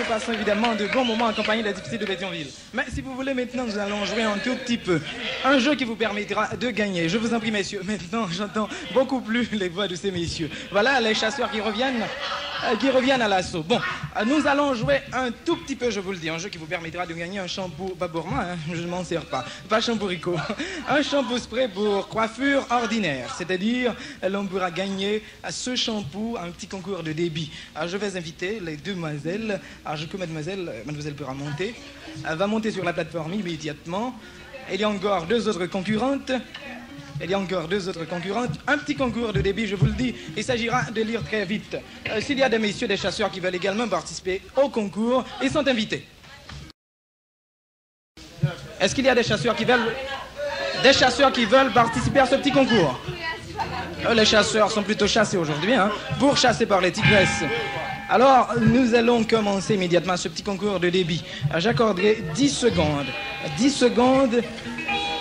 passons évidemment de bons moments accompagnés des difficiles de Pétionville. Mais si vous voulez, maintenant, nous allons jouer un tout petit peu. Un jeu qui vous permettra de gagner. Je vous en prie, messieurs. Maintenant, j'entends beaucoup plus les voix de ces messieurs. Voilà les chasseurs qui reviennent à l'assaut. Bon, nous allons jouer un tout petit peu, je vous le dis, un jeu qui vous permettra de gagner un shampoo, pas pour moi, hein, je ne m'en sers pas shampoo Rico, un shampoo spray pour coiffure ordinaire, c'est-à-dire l'on pourra gagner ce shampoo, un petit concours de débit. Alors, je vais inviter les demoiselles, alors je que mademoiselle pourra monter, elle va monter sur la plateforme immédiatement. Il y a encore deux autres concurrentes. Un petit concours de débit, je vous le dis. Il s'agira de lire très vite. S'il y a des messieurs, des chasseurs qui veulent également participer au concours, ils sont invités. Est-ce qu'il y a des chasseurs qui veulent participer à ce petit concours? Les chasseurs sont plutôt chassés aujourd'hui, hein, pour chasser par les tigresses. Alors, nous allons commencer immédiatement ce petit concours de débit. J'accorderai 10 secondes. 10 secondes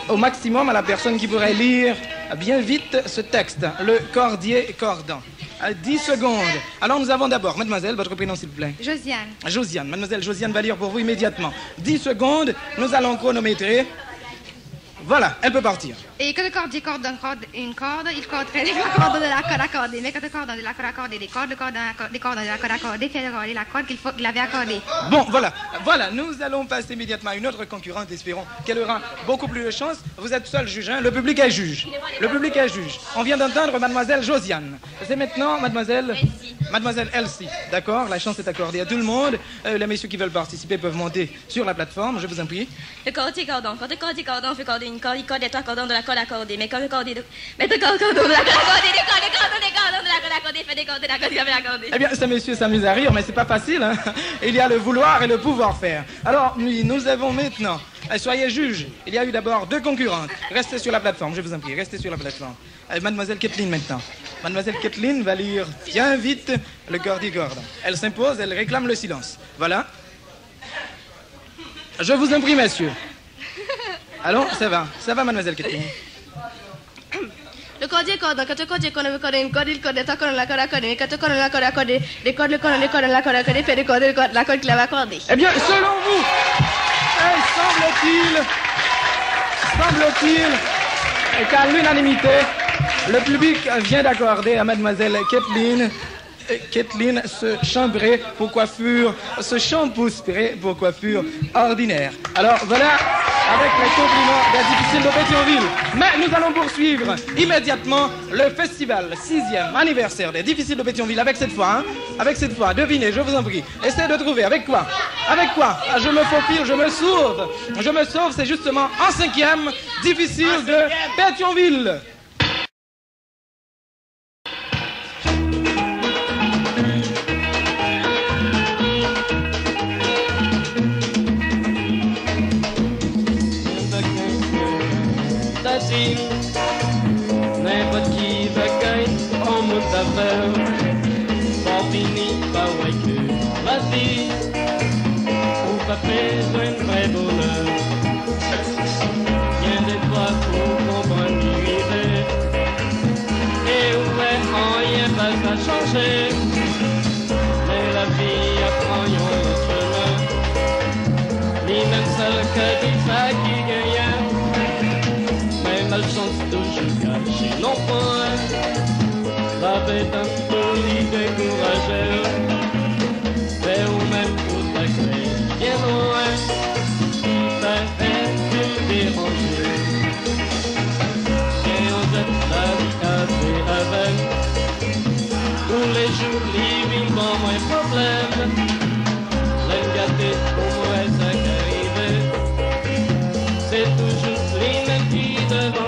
au maximum à la personne qui pourrait lire bien vite ce texte, le cordier cordant. 10 secondes. Alors nous avons d'abord, mademoiselle, votre prénom s'il vous plaît. Josiane. Mademoiselle Josiane va lire pour vous immédiatement. 10 secondes, nous allons chronométrer. Voilà, elle peut partir. Et quand le cordier corde une corde, il corderait les cordes de la corde accordée. Mais quand le cordon de la corde accordée des cordes, des cordes de la corde accordée fait regarder la corde qu'il avait accordée. Bon, voilà, nous allons passer immédiatement à une autre concurrente, espérons qu'elle aura beaucoup plus de chance. Vous êtes seul juge, hein? Le public est juge. On vient d'entendre mademoiselle Josiane. C'est maintenant mademoiselle Elsie. D'accord, la chance est accordée à tout le monde. Les messieurs qui veulent participer peuvent monter sur la plateforme, je vous en prie. Le cordier cordon. Quand le cordier cordon fait corder une corde, il corde les trois cordons de la corde accordée. Mais quand le cordon de la corde accordée, des cordons de la corde accordée fait des cordons de la corde qu'il avait accordée. Eh bien, ces messieurs s'amusent à rire, mais c'est pas facile, hein? Il y a le vouloir et le pouvoir faire. Alors, nous avons maintenant, soyez juges, il y a eu d'abord deux concurrentes. Restez sur la plateforme, je vous en prie, restez sur la plateforme. Mademoiselle Kathleen maintenant. Mademoiselle Kathleen va lire bien vite le cordier cordon. Elle s'impose, elle réclame le silence. Voilà. Je vous en prie, messieurs. Alors, ça va, mademoiselle Kathleen. Le cordier cordon, quand le cordier cordon veut corder une corde, il corde les trois cordons de la corde accordée. Mais quand le cordon de la corde accordée, les cordes de la corde accordée fait des cordes de la corde qu'il avait accordée. Eh bien, selon vous, semble-t-il qu'à l'unanimité, le public vient d'accorder à mademoiselle Kathleen ce chambré pour coiffure, ce shampoo spray pour coiffure ordinaire. Alors voilà, avec les compliments des difficiles de Pétionville. Mais nous allons poursuivre immédiatement le festival 6e anniversaire des difficiles de Pétionville avec cette fois, devinez, je vous en prie. Essayez de trouver avec quoi? Ah, je me faufile, je me sauve, c'est justement en 5e difficile de Pétionville. N'importe qui va gagner en mon affaire. Pour finir par voir que la vie ou pas besoin de vrai bonheur. Rien de toi pour comprendre l'idée. Et ouais, rien va pas changer. Mais la vie apprend un chemin. Ni même seul que dit ça qui gagne. Malchance toujours cachée, non point. La bête un peu découragée. Mais ou même pour ta clé, bien loin. Ça fait tout déranger. Et on jette la vie avec. Tous les jours, les vies ont moins de problèmes. Les gâtés pour moi, ça qu'arriver. C'est toujours les mêmes qui devancent.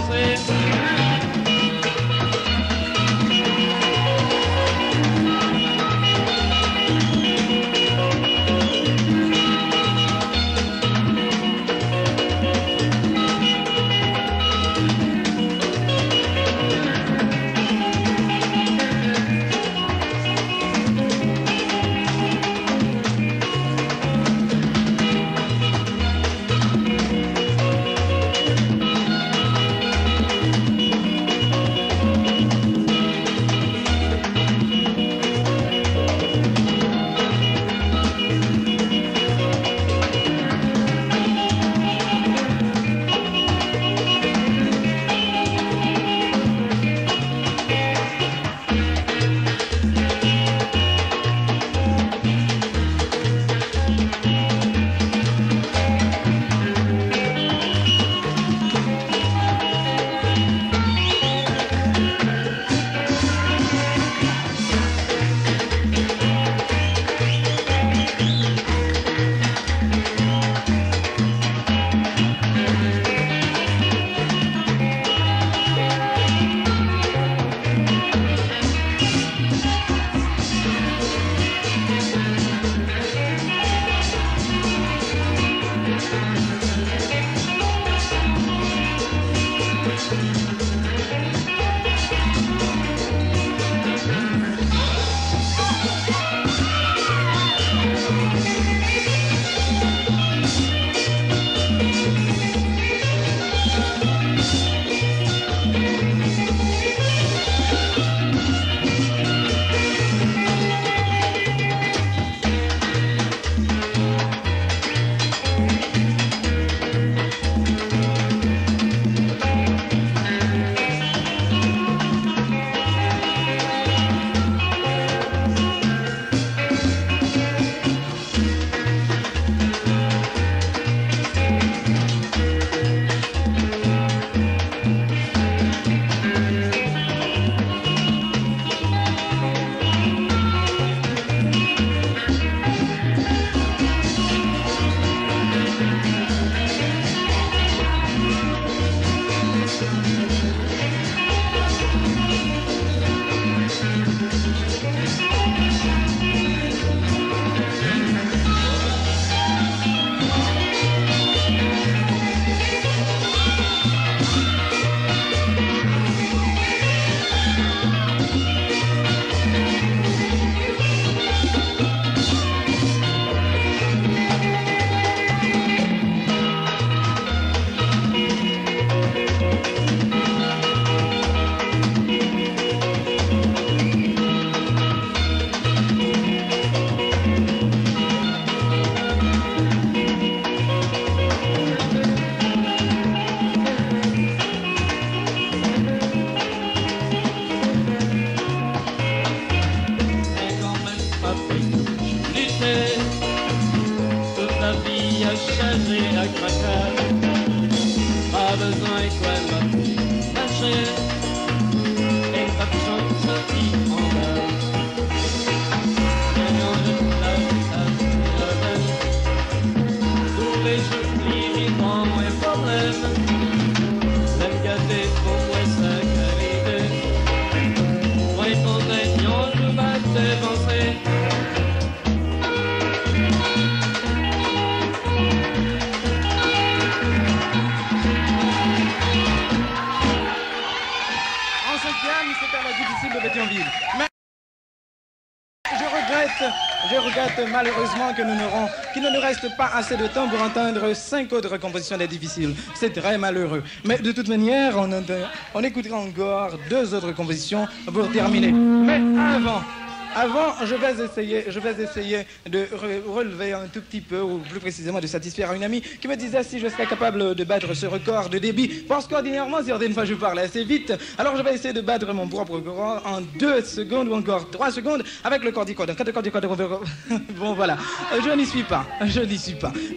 pas besoin quoi marcher. Et pas de chance sorti en bas. Gagnant de la tous les jours, il prend moins de problème. L'aime gâter pour moi sa qualité. Moi, ton aignan, je vais t'avancer. C'était la difficile de Pétionville. Mais je regrette malheureusement qu'il ne nous reste pas assez de temps pour entendre 5 autres compositions des difficiles. C'est très malheureux. Mais de toute manière, on écoutera encore 2 autres compositions pour terminer. Mais avant, je vais essayer de relever un tout petit peu, ou plus précisément de satisfaire une amie qui me disait si je serais capable de battre ce record de débit. Parce qu'ordinairement, certaines fois, je parle assez vite. Alors, je vais essayer de battre mon propre record en 2 secondes ou encore 3 secondes avec le cordicorde. Bon, voilà. Je n'y suis pas.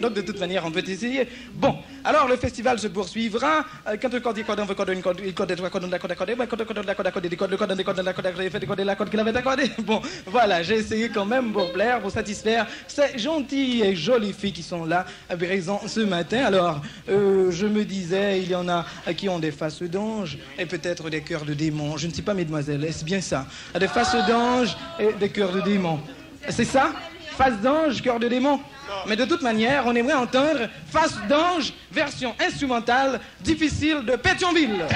Donc, de toute manière, on peut essayer. Bon, alors, le festival se poursuivra. Quand le cordicorde, on veut accorder une corde, il corde 3 cordes, on accorde, qu'il avait accordé. Bon. Voilà, j'ai essayé quand même pour plaire, pour satisfaire ces gentilles et jolies filles qui sont là, présents ce matin. Alors, je me disais, il y en a qui ont des faces d'ange et peut-être des cœurs de démon. Je ne sais pas, mesdemoiselles, est-ce bien ça? Des faces d'ange et des cœurs de démon. C'est ça? Face d'ange, cœur de démon? Mais de toute manière, on aimerait entendre Face d'ange, version instrumentale, difficile de Pétionville.